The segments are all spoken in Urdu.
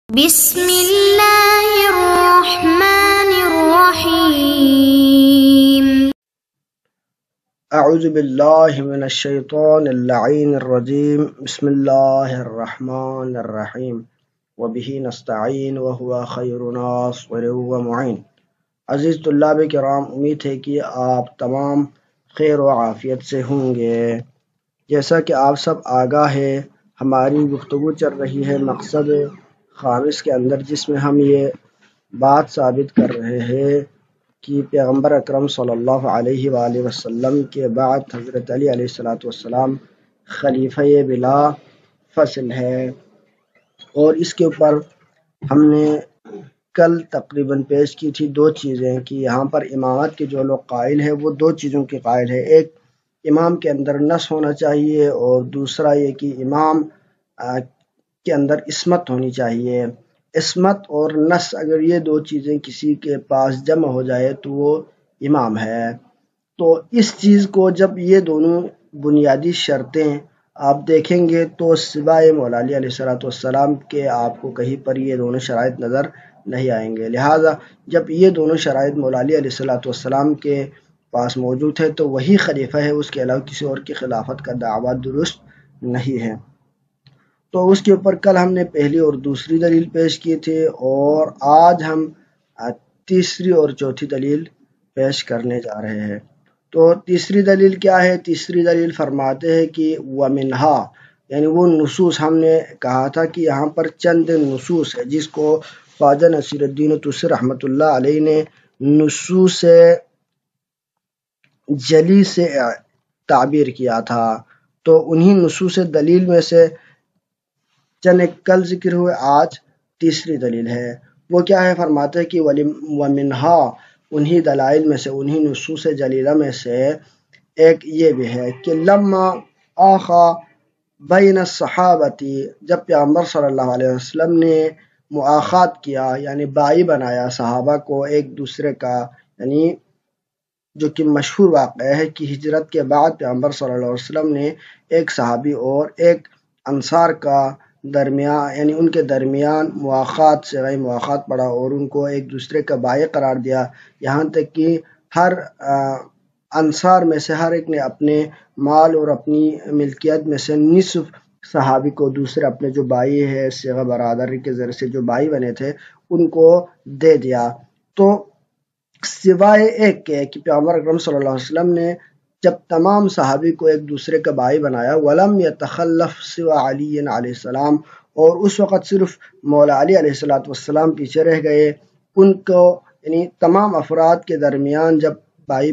بسم اللہ الرحمن الرحیم۔ اعوذ باللہ من الشیطان اللعین الرجیم۔ بسم اللہ الرحمن الرحیم وبہ نستعین وہو خیر ناصر و معین۔ عزیز طلاب کرام، امید ہے کہ آپ تمام خیر و عافیت سے ہوں گے۔ جیسا کہ آپ سب آگاہ ہے، ہماری گفتگو چل رہی ہے مقصد خامس کے اندر، جس میں ہم یہ بات ثابت کر رہے ہیں کہ پیغمبر اکرم صلی اللہ علیہ وآلہ وسلم کے بعد حضرت علی علیہ السلام خلیفہ بلا فصل ہے، اور اس کے اوپر ہم نے کل تقریباً پیش کی تھی دو چیزیں، کہ یہاں پر امامت کے جو لوگ قائل ہیں وہ دو چیزوں کے قائل ہیں۔ ایک، امام کے اندر نص ہونا چاہیے، اور دوسرا یہ کہ امام کے اندر عصمت ہونی چاہیے۔ عصمت اور نص، اگر یہ دو چیزیں کسی کے پاس جمع ہو جائے تو وہ امام ہے۔ تو اس چیز کو جب یہ دونوں بنیادی شرطیں آپ دیکھیں گے تو سوائے مولا علی علیہ السلام کے آپ کو کہیں پر یہ دونوں شرائط نظر نہیں آئیں گے۔ لہٰذا جب یہ دونوں شرائط مولا علی علیہ السلام کے پاس موجود ہے تو وہی خلیفہ ہے، اس کے علاوہ کسی اور کی خلافت کا دعویٰ درست نہیں ہے۔ تو اس کے اوپر کل ہم نے پہلی اور دوسری دلیل پیش کی تھی، اور آج ہم تیسری اور چوتھی دلیل پیش کرنے جا رہے ہیں۔ تو تیسری دلیل کیا ہے؟ تیسری دلیل فرماتے ہیں کہ وَمِنْہا، یعنی وہ نصوص، ہم نے کہا تھا کہ یہاں پر چند نصوص ہے جس کو خواجہ نصیر الدین طوسی رحمۃ اللہ علیہ نے نصوص جلی سے تعبیر کیا تھا۔ تو انہی نصوص دلیل میں سے چند کل ذکر ہوئے، آج تیسری دلیل ہے۔ وہ کیا ہے؟ فرماتے ہیں کہ وَمِنْہا، انہی دلائل میں سے، انہی نصوص جلیلہ میں سے ایک یہ بھی ہے کہ لما آخا بین الصحابتی، جب پیغمبر صلی اللہ علیہ وسلم نے مؤاخات کیا، یعنی بائی بنایا صحابہ کو ایک دوسرے کا، یعنی جو کہ مشہور واقعہ ہے کہ ہجرت کے بعد پیغمبر صلی اللہ علیہ وسلم نے ایک صحابی اور ایک انصار کا درمیان، یعنی ان کے درمیان مؤاخات سے مؤاخات پڑا، اور ان کو ایک دوسرے کا بائی قرار دیا، یہاں تک کہ ہر انصار میں سے ہر ایک نے اپنے مال اور اپنی ملکیت میں سے نصف صحابی کو، دوسرے اپنے جو بائی ہے صیغہ برادری کے ذریعے سے جو بائی بنے تھے ان کو دے دیا۔ تو سوائے ایک کے کہ پیغمبر اکرم صلی اللہ علیہ وسلم نے جب تمام صحابی کو ایک دوسرے کا بائی بنایا، وَلَمْ يَتَخَلَّفْ سِوَى عَلِيٍّ علیہ السلام، اور اس وقت صرف مولا علی علیہ السلام پیچھے رہ گئے، ان کو یعنی تمام افراد کے درمیان جب بائی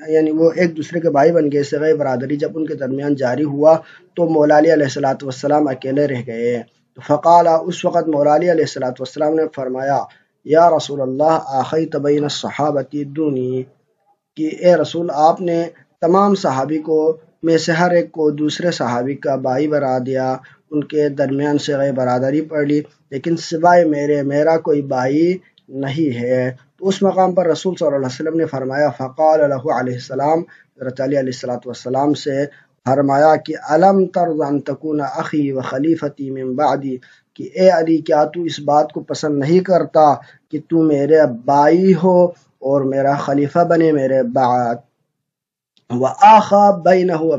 یعنی وہ ایک دوسرے کے بائی بن گئے، صیغہ برادری جب ان کے درمیان جاری ہوا تو مولا علی علیہ السلام اکیلے رہ گئے۔ فقال، اس وقت مولا علی علیہ السلام نے فرمایا، یا رسول اللہ آخیت بین الصحابتی دونی، کہ اے رسول، آپ نے تمام صحابی کو میں سے ہر ایک کو دوسرے صحابی کا بائی بنا دیا، ان کے درمیان سے برادری پڑھ لی، لیکن سوائے میرا کوئی بائی نہیں ہے۔ تو اس مقام پر رسول صلی اللہ علیہ وسلم نے فرمایا، فقال له علیہ السلام، حضرت علی علیہ السلام سے فرمایا کہ الم ترض ان تکون اخی و خلیفتی من بعدی، کہ اے علی، کیا تو اس بات کو پسند نہیں کرتا کہ تو میرے بائی ہو اور میرا خلیفہ بنے میرے بعد؟ وآخا بینہ و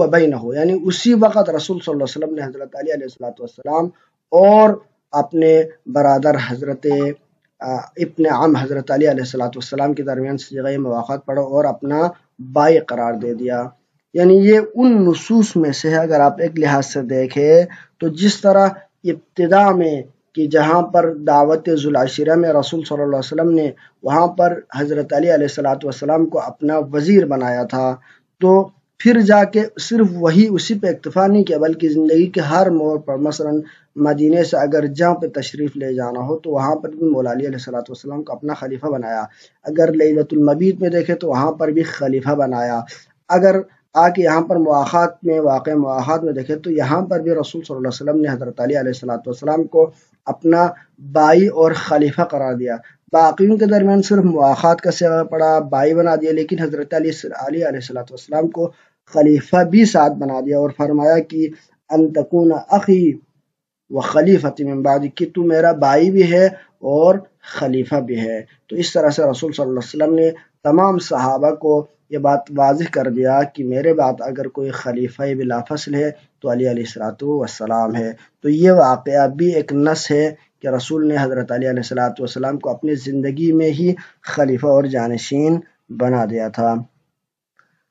بینہ، یعنی اسی وقت رسول صلی اللہ علیہ وسلم نے حضرت علی علیہ السلام اور اپنے برادر حضرت ابن عم حضرت علی علیہ السلام کے درمیان صیغہ مواخات پڑھا اور اپنا بائی قرار دے دیا۔ یعنی یہ ان نصوص میں سے ہے، اگر آپ ایک لحاظ سے دیکھیں تو جس طرح ابتدا میں کہ جہاں پر دعوت ذوالعشرہ میں رسول صلی اللہ علیہ وسلم نے وہاں پر حضرت علی علیہ السلام کو اپنا وزیر بنایا تھا، تو پھر جا کے صرف وہی اسی پہ اکتفا نہیں کیا، بلکہ زندگی کے ہر موڑ پر، مثلا مدینے سے اگر جہاں پہ تشریف لے جانا ہو تو وہاں پر بھی مولا علی علیہ السلام کو اپنا خلیفہ بنایا، اگر لیلۃ المبیت میں دیکھے تو وہاں پر بھی خلیفہ بنایا، اگر آکے یہاں پر واقع مؤاخات میں دیکھے تو یہاں پر بھی رسول صلی اللہ علیہ وسلم نے حضرت علی علیہ السلام کو اپنا بائی اور خلیفہ قرار دیا۔ باقیوں کے درمیان صرف مؤاخات کا صیغہ پڑا، بائی بنا دیا، لیکن حضرت علی علیہ السلام کو خلیفہ بھی ساتھ بنا دیا، اور فرمایا کہ ان تکون اخی وخلیفۃ من بعد، کہ تو میرا بھائی بھی ہے اور خلیفہ بھی ہے۔ تو اس طرح سے رسول صلی اللہ علیہ وسلم نے تمام صحابہ کو یہ بات واضح کر دیا کہ میرے بعد اگر کوئی خلیفہ بلا فصل ہے تو علی علیہ السلام ہے۔ تو یہ واقعہ بھی ایک نص ہے کہ رسول نے حضرت علی علیہ السلام کو اپنی زندگی میں ہی خلیفہ اور جانشین بنا دیا تھا۔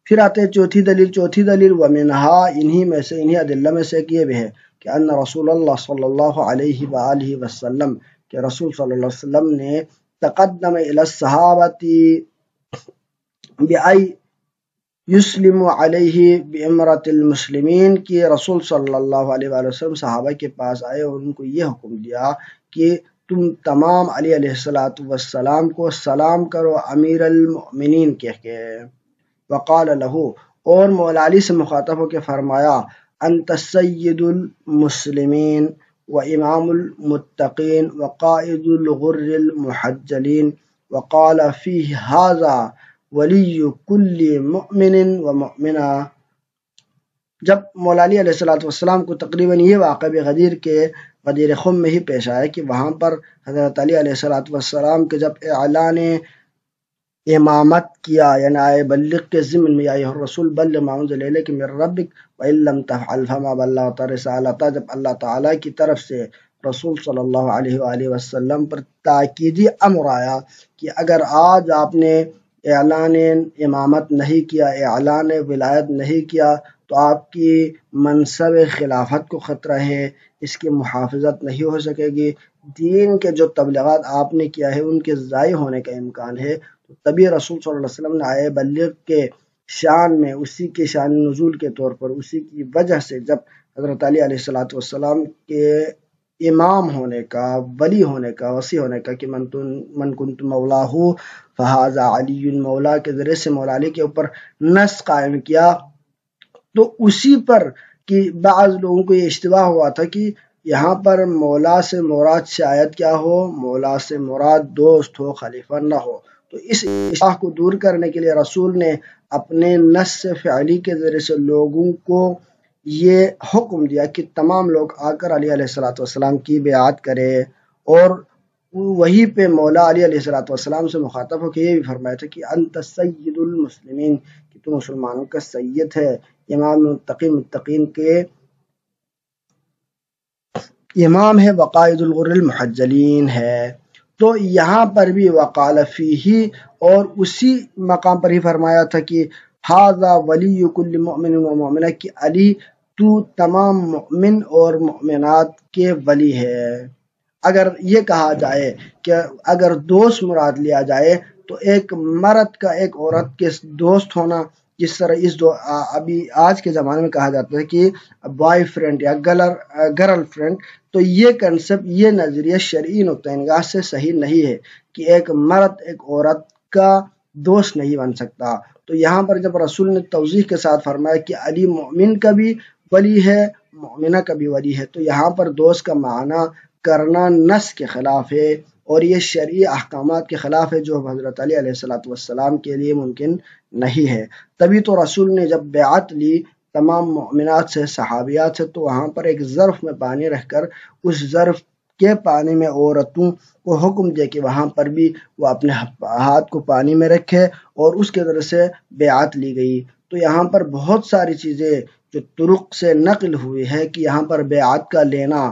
پھر آتے ہیں چوتھی دلیل ومنہا، انہی ادلہ میں سے ایک یہ بھی ہے کہ ان رسول اللہ صلی اللہ علیہ وآلہ وسلم، کہ رسول صلی اللہ علیہ وسلم نے تقدم الی الصحابۃ بأن یسلم علیہ بامرۃ المسلمین، کہ رسول صلی اللہ علیہ وآلہ وسلم صحابہ کے پاس آئے اور ان کو یہ حکم دیا کہ تم تمام علی علیہ السلام کو سلام کرو امیر المؤمنین کہہ کے۔ وقال له، اور مولا علی سے مخاطب ہو کے فرمایا انت سید المسلمین و امام المتقین وقائد الغر المحجلین وقال فیہ ھذا ولی کل مؤمن و مؤمنہ۔ جب مولا علی علیہ السلام کو تقریباً یہ واقعہ بھی غدیر خم میں ہی پیش آیا کہ وہاں پر حضرت علی علیہ السلام کے جب اعلان امامت کیا، یعنی آئے بلغ کے ضمن میں، یا ایھا الرسول بلغ ما انزل الیک من ربک وان لم تفعل فما بلغت رسالتہ، جب اللہ تعالیٰ کی طرف سے رسول صلی اللہ علیہ وآلہ وسلم پر تاکیدی امر آیا کہ اگر آج آپ نے اعلان امامت نہیں کیا، اعلان ولایت نہیں کیا تو آپ کی منصب خلافت کو خطرہ ہے، اس کی محافظت نہیں ہو سکے گی، دین کے جو تبلیغات آپ نے کیا ہے ان کے ضائع ہونے کا امکان ہے۔ تو تبھی رسول صلی اللہ علیہ وسلم نے آئے بلغ کے شان میں، اسی کے شان نزول کے طور پر، اسی کی وجہ سے جب حضرت علی علیہ السلام کے امام ہونے کا، ولی ہونے کا، وصی ہونے کا کہ من کنت مولاہ فہذا علی مولا کے ذریعے سے مولا علی کے اوپر نص قائم کیا، تو اسی پر کہ بعض لوگوں کو یہ اشتباہ ہوا تھا کہ یہاں پر مولا سے مراد شاید کیا ہو، مولا سے مراد دوست ہو، خلیفہ نہ ہو۔ تو اس اشتباہ کو دور کرنے کے لیے رسول نے اپنے نص فعلی کے ذریعے سے لوگوں کو یہ حکم دیا کہ تمام لوگ آ کر علی علیہ السلام کی بیعت کرے، اور وہی پہ مولا علی علیہ السلام سے مخاطب ہو کے یہ بھی فرمایا تھا کہ انت سید المسلمین، کہ تو مسلمانوں کا سید ہے، امام متقین کے امام ہے، وقائد الغر المحجلین ہے۔ تو یہاں پر بھی وقال فیہ، اور اسی مقام پر ہی فرمایا تھا کہ ھذا ولی کل مؤمن و مؤمنہ، کہ علی تو تمام مؤمن اور مؤمنات کے ولی ہے۔ اگر یہ کہا جائے کہ اگر دوست مراد لیا جائے تو ایک مرد کا ایک عورت کے دوست ہونا، جس طرح ابھی آج کے زمانے میں کہا جاتا ہے کہ بوائے فرینڈ یا گرل فرینڈ، تو یہ کنسپٹ، یہ نظریہ شرعی نقطہ نگاہ سے صحیح نہیں ہے کہ ایک مرد ایک عورت کا دوست نہیں بن سکتا۔ تو یہاں پر جب رسول نے توضیح کے ساتھ فرمایا کہ علی مومن کا بھی ولی ہے، مومنہ کا بھی ولی ہے، تو یہاں پر دوست کا معنی کرنا نص کے خلاف ہے، اور یہ شرعی احکامات کے خلاف ہے جو حضرت علی علیہ السلام کے لیے ممکن نہیں ہے۔ تبھی تو رسول نے جب بیعت لی تمام مؤمنات سے، صحابیات سے، تو وہاں پر ایک ظرف میں پانی رکھ کر اس ظرف کے پانی میں عورتوں کو حکم دیا کہ وہاں پر بھی وہ اپنے ہاتھ کو پانی میں رکھے، اور اس کے ذریعے سے بیعت لی گئی۔ تو یہاں پر بہت ساری چیزیں جو طرق سے نقل ہوئی ہے کہ یہاں پر بیعت کا لینا،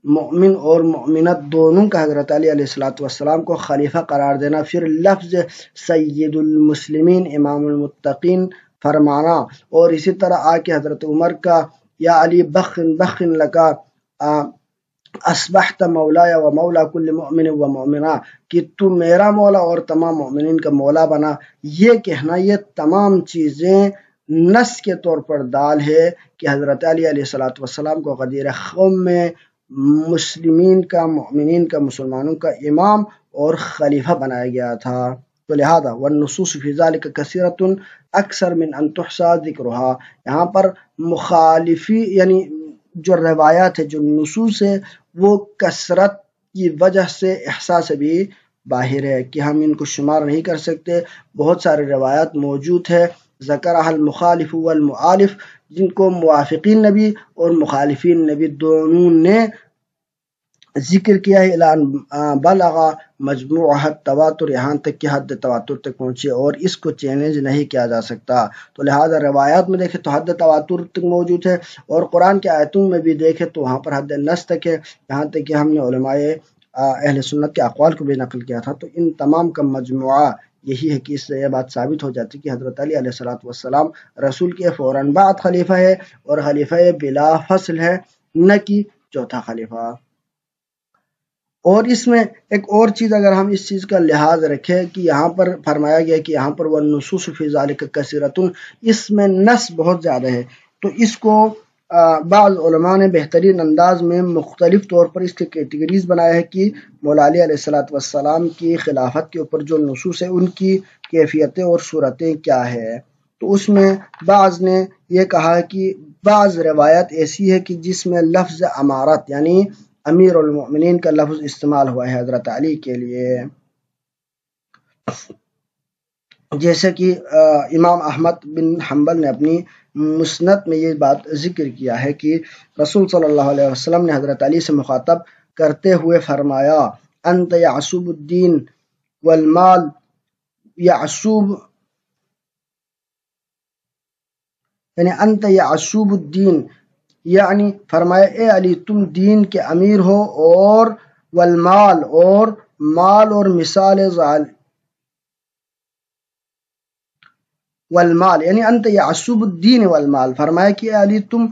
مؤمن اور مؤمنت دونوں کا حضرت علی علیہ السلام کو خلیفہ قرار دینا، پھر لفظ سید المسلمین امام المتقین فرمانا، اور اسی طرح آ کے حضرت عمر کا یا علی بخن لکا اصبحت مولا و مولا کل مؤمن و مؤمنہ، کہ تو میرا مولا اور تمام مؤمنین کا مولا بنا، یہ کہنا، یہ تمام چیزیں نص کے طور پر دال ہے کہ حضرت علی علیہ السلام کو غدیر خم میں مسلمین کا، مؤمنین کا، مسلمانوں کا امام اور خلیفہ بنایا گیا تھا۔ تو لہذا والنصوص فی ذلک کثیرۃ اکثر من ان تحصى ذکرها، یہاں پر مخالفی یعنی جو روایات ہے، جو نصوص ہے، وہ کثرت کی وجہ سے احساس سے بھی باہر ہے کہ ہم ان کو شمار نہیں کر سکتے۔ بہت سارے روایات موجود ہے، ذکرها المخالف والمؤالف، جن کو موافقین نبی اور مخالفین نبی دونوں نے ذکر کیا ہے الان بلغا مجموعہ تواتر، یہاں تک کہ حد تواتر تک پہنچے اور اس کو چیلنج نہیں کیا جا سکتا. تو لہذا روایات میں دیکھیں تو حد تواتر تک موجود ہے، اور قرآن کے آیتوں میں بھی دیکھیں تو وہاں پر حد نص تک ہے، یہاں تک کہ ہم نے علماء اہل سنت کے اقوال کو بھی نقل کیا تھا. تو ان تمام کا مجموعہ یہی ہے کہ اس سے یہ بات ثابت ہو جاتی کہ حضرت علی علیہ الصلوۃ والسلام رسول کے فوراً بعد خلیفہ ہے، اور خلیفہ بلا فصل ہے، نہ کہ چوتھا خلیفہ. اور اس میں ایک اور چیز اگر ہم اس چیز کا لحاظ رکھیں کہ یہاں پر فرمایا گیا کہ یہاں پر والنصوص فی ذالک کثیرۃ، اس میں نص بہت زیادہ ہے. تو اس کو بعض علماء نے بہترین انداز میں مختلف طور پر اس کے کیٹیگریز بنایا ہے کہ مولا علی علیہ الصلوۃ والسلام کی خلافت کے اوپر جو نصوص ہیں ان کی کیفیتیں اور صورتیں کیا ہے. تو اس میں بعض نے یہ کہا کہ بعض روایت ایسی ہے کہ جس میں لفظ امارت یعنی امیر المؤمنین کا لفظ استعمال ہوا ہے حضرت علی کے لیے، جیسے کہ امام احمد بن حنبل نے اپنی مسند میں یہ بات ذکر کیا ہے کہ رسول صلی اللہ علیہ وسلم نے حضرت علی سے مخاطب کرتے ہوئے فرمایا انت یعصوب الدین والمال، یعصوب یعنی انت یعصوب الدین، یعنی فرمایا اے علی تم دین کے امیر ہو، اور والمال اور مال اور مثال والمال یعنی انت یعصوب الدین والمال، فرمایا کہ اے علی تم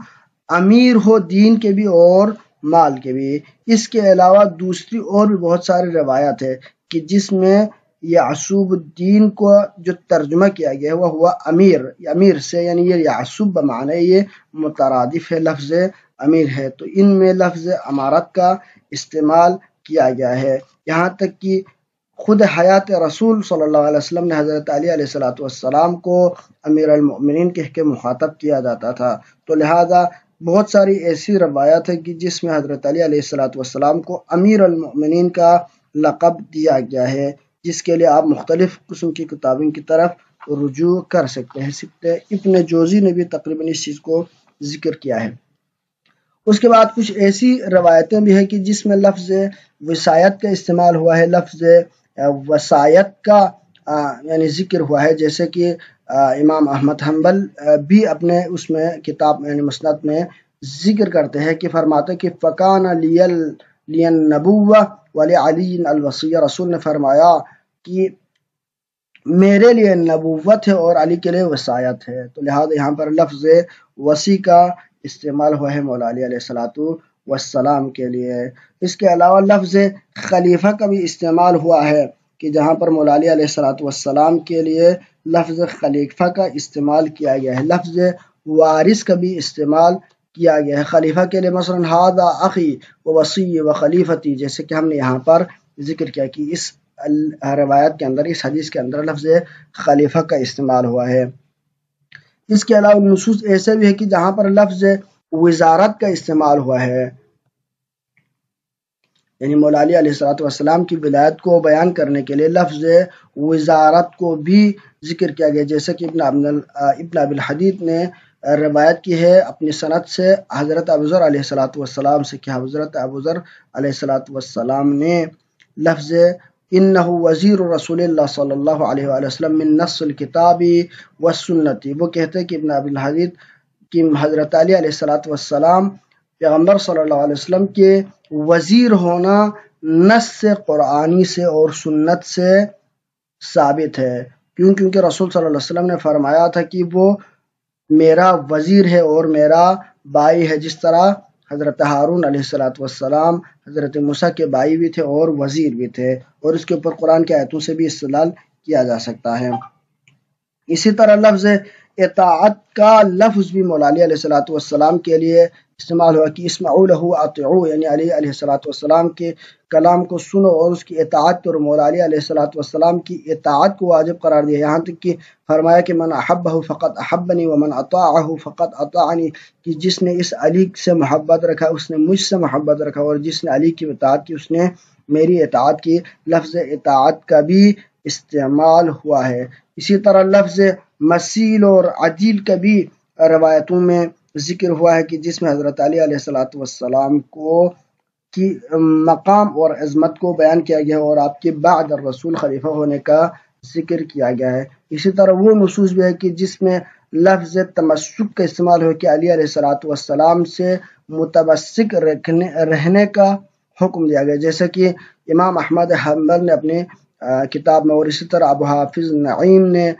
امیر ہو دین کے بھی اور مال کے بھی. اس کے علاوہ دوسری اور بھی بہت ساری روایات ہے کہ جس میں یعصوب الدین کو جو ترجمہ کیا گیا ہے وہ ہوا امیر، امیر سے یعنی یہ یعصوب بمعنی یہ مترادف ہے لفظ امیر ہے. تو ان میں لفظ امارت کا استعمال کیا گیا ہے، یہاں تک کہ خود حیات رسول صلی اللہ علیہ وسلم نے حضرت علی علیہ الصلوۃ والسلام کو امیر المؤمنین کہہ کے مخاطب کیا جاتا تھا. تو لہذا بہت ساری ایسی روایات ہیں کہ جس میں حضرت علی علیہ الصلوۃ والسلام کو امیر المؤمنین کا لقب دیا گیا ہے، جس کے لیے آپ مختلف قسم کی کتابوں کی طرف رجوع کر سکتے ہیں. ابن جوزی نے بھی تقریباً اس چیز کو ذکر کیا ہے. اس کے بعد کچھ ایسی روایتیں بھی ہیں کہ جس میں لفظ وصایت کا استعمال ہوا ہے، لفظ وصایت کا یعنی ذکر ہوا ہے، جیسے کہ امام احمد حنبل بھی اپنے اس میں کتاب یعنی مسند میں ذکر کرتے ہیں کہ فرماتے کہ فکان لی النبوہ ولعلی الوصیہ، رسول نے فرمایا کہ میرے لیے نبوت ہے اور علی کے لیے وصایت ہے. تو لہذا یہاں پر لفظ وصی کا استعمال ہوا ہے مولا علی علیہ الصلوۃ والسلام کے لیے. اس کے علاوہ لفظ خلیفہ کا بھی استعمال ہوا ہے کہ جہاں پر مولا علی علیہ الصلوۃ والسلام کے لیے لفظ خلیفہ کا استعمال کیا گیا ہے. لفظ وارث کا بھی استعمال کیا گیا ہے خلیفہ کے لیے، مثلا ھذا اخی ووصی وخلیفتی، جیسے کہ ہم نے یہاں پر ذکر کیا کہ اس روایت کے اندر اس حدیث کے اندر لفظ خلیفہ کا استعمال ہوا ہے. اس کے علاوہ نصوص ایسے بھی ہے کہ جہاں پر لفظ وزارت کا استعمال ہوا ہے، یعنی مولا علی علیہ الصلوۃ والسلام کی ولایت کو بیان کرنے کے لیے لفظ وزارت کو بھی ذکر کیا گیا، جیسے کہ ابن ابی الحدید نے روایت کی ہے اپنی سند سے حضرت ابوذر علیہ الصلوۃ والسلام سے کہ حضرت ابوذر علیہ الصلوۃ والسلام نے لفظ انہ وزیر رسول اللہ صلی اللہ علیہ وآلہ وسلم من نص الکتاب والسنت، وہ کہتے ہیں کہ ابن ابی الحدید کہ حضرت علی علیہ الصلوۃ والسلام پیغمبر صلی اللہ علیہ وسلم کے وزیر ہونا نص قرآنی سے اور سنت سے ثابت ہے. کیونکہ رسول صلی اللہ علیہ وسلم نے فرمایا تھا کہ وہ میرا وزیر ہے اور میرا بھائی ہے، جس طرح حضرت ہارون علیہ الصلوۃ والسلام حضرت موسیٰ کے بھائی بھی تھے اور وزیر بھی تھے، اور اس کے اوپر قرآن کے آیتوں سے بھی استدلال کیا جا سکتا ہے. اسی طرح لفظ اطاعت کا لفظ بھی مولا علی علیہ الصلوۃ والسلام کے لیے استعمال ہوا کہ اسمعوا لہ اطیعوا، یعنی علی علیہ الصلوۃ والسلام کے کلام کو سنو اور اس کی اطاعت کرو. مولا علی علیہ الصلوۃ والسلام کی اطاعت کو واجب قرار دیا، یہاں تک کہ فرمایا کہ من احبہ فقط احبنی ومن اطاعہ فقط اطاعنی، کہ جس نے اس علی سے محبت رکھا اس نے مجھ سے محبت رکھا، اور جس نے علی کی اطاعت کی اس نے میری اطاعت کی. لفظ اطاعت کا بھی استعمال ہوا ہے. اسی طرح لفظ مسیل اور عدیل کا بھی روایتوں میں ذکر ہوا ہے کہ جس میں حضرت علی علیہ الصلوۃ والسلام کو کی مقام اور عظمت کو بیان کیا گیا ہے اور آپ کے بعد الرسول خلیفہ ہونے کا ذکر کیا گیا ہے۔ اسی طرح وہ نصوص بھی ہے کہ جس میں لفظ تمسک کا استعمال ہو کہ علی علیہ السلام سے متمسک رہنے کا حکم دیا گیا، جیسے کہ امام احمد حنبل نے اپنے کتاب میں، اور اسی طرح ابو حافظ نعیم نے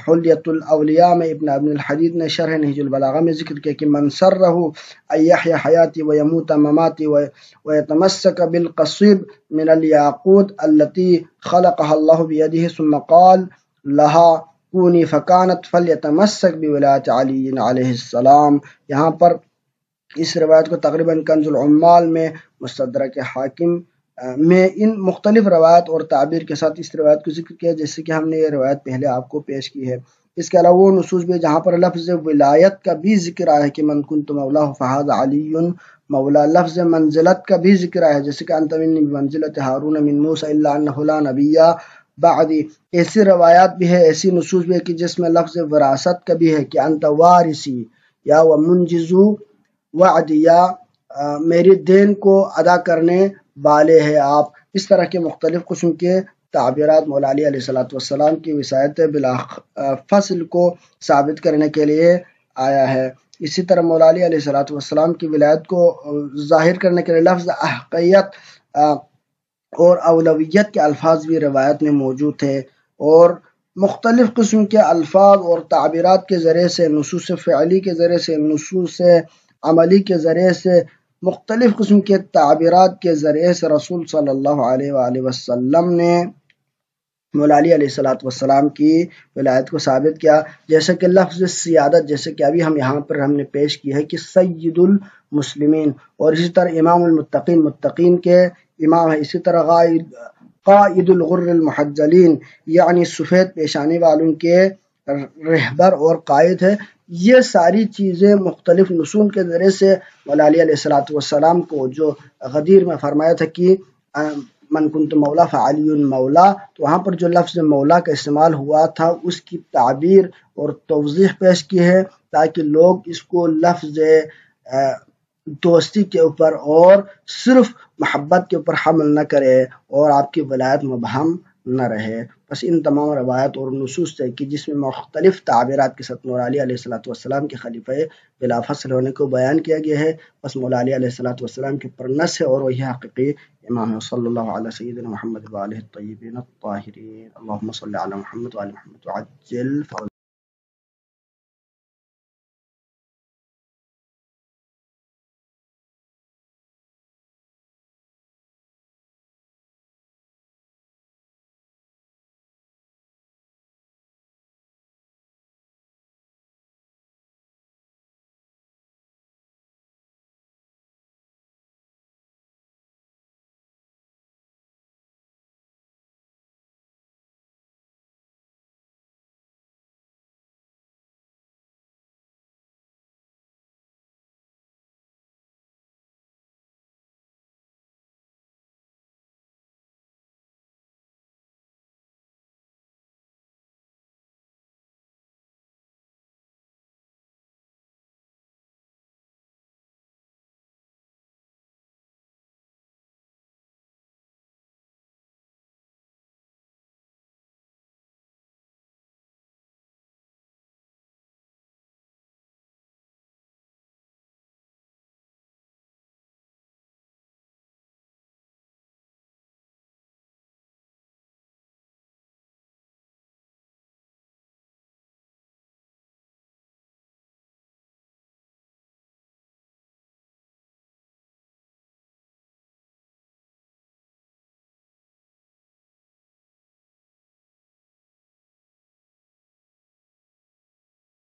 حلیت الاولیاء میں، ابن ابن الحدید نے شرح نہج البلاغہ میں ذکر کیا کہ من سرہ ان یحیی حیاتی ویموت مماتی ویتمسک بالقصیب من الیاقوت التي خلقها اللہ بیدہ ثم قال لها کونی فکانت فلیتمسک بولایت علی علیہ السلام۔ یہاں پر اس روایت کو تقریباً کنز العمال میں، مستدرک حاکم میں ان مختلف روایت اور تعبیر کے ساتھ اس روایت کو ذکر کیا، جیسے کہ ہم نے یہ روایت پہلے آپ کو پیش کی ہے۔ اس کے علاوہ وہ نصوص بھی جہاں پر لفظ ولایت کا بھی ذکر آیا ہے کہ من کنت مولاہ فہذا علی مولا، لفظ منزلت کا بھی ذکر آیا ہے جیسے کہ انت منی بمنزلۃ ہارون من موسیٰ الا انہ لا نبی بعدی۔ ایسی روایات بھی ہے، ایسی نصوص بھی ہے کہ جس میں لفظ وراثت کا بھی ہے کہ انت وارثی یا ومنجزو وعدی، یا میری دین کو ادا کرنے والے ہیں آپ۔ اس طرح کے مختلف قسم کے تعبیرات مولا علی علیہ السلام کی وصایت بلا فصل کو ثابت کرنے کے لیے آیا ہے۔ اسی طرح مولا علی علیہ السلام کی ولایت کو ظاہر کرنے کے لیے لفظ احقیت اور اولویت کے الفاظ بھی روایت میں موجود تھے، اور مختلف قسم کے الفاظ اور تعبیرات کے ذریعے سے، نصوص فعلی کے ذریعے سے، نصوص عملی کے ذریعے سے، مختلف قسم کے تعبیرات کے ذریعے سے رسول صلی اللہ علیہ وآلہ وسلم نے مولا علی علیہ السلام کی ولایت کو ثابت کیا، جیسے کہ لفظ سیادت، جیسے کہ ابھی ہم پر ہم نے پیش کی ہے کہ سید المسلمین، اور اسی طرح امام المتقین، متقین کے امام ہے، اسی طرح قائد الغر المحجلین یعنی سفید پیشانی والوں کے رہبر اور قائد ہے۔ یہ ساری چیزیں مختلف نصوص کے ذریعے سے مولا علی علیہ السلام کو جو غدیر میں فرمایا تھا کہ من کنت مولا فعلی مولا، تو وہاں پر جو لفظ مولا کا استعمال ہوا تھا اس کی تعبیر اور توضیح پیش کی ہے تاکہ لوگ اس کو لفظ دوستی کے اوپر اور صرف محبت کے اوپر حمل نہ کرے اور آپ کی ولایت مبہم نہ رہے۔ بس ان تمام روایت اور نصوص سے کہ جس میں مختلف تعبیرات کے ساتھ مولا علی علیہ السلام کے خلیفہ بلا فصل ہونے کو بیان کیا گیا ہے، بس مولا علی علیہ السلام کی پرنس ہے اور وہی حقیقی امام ہے۔ صلی اللہ علیہ سیدنا محمد وآلہ الطیبین الطاہرین، اللہم صلی علی محمد وآل محمد وعجل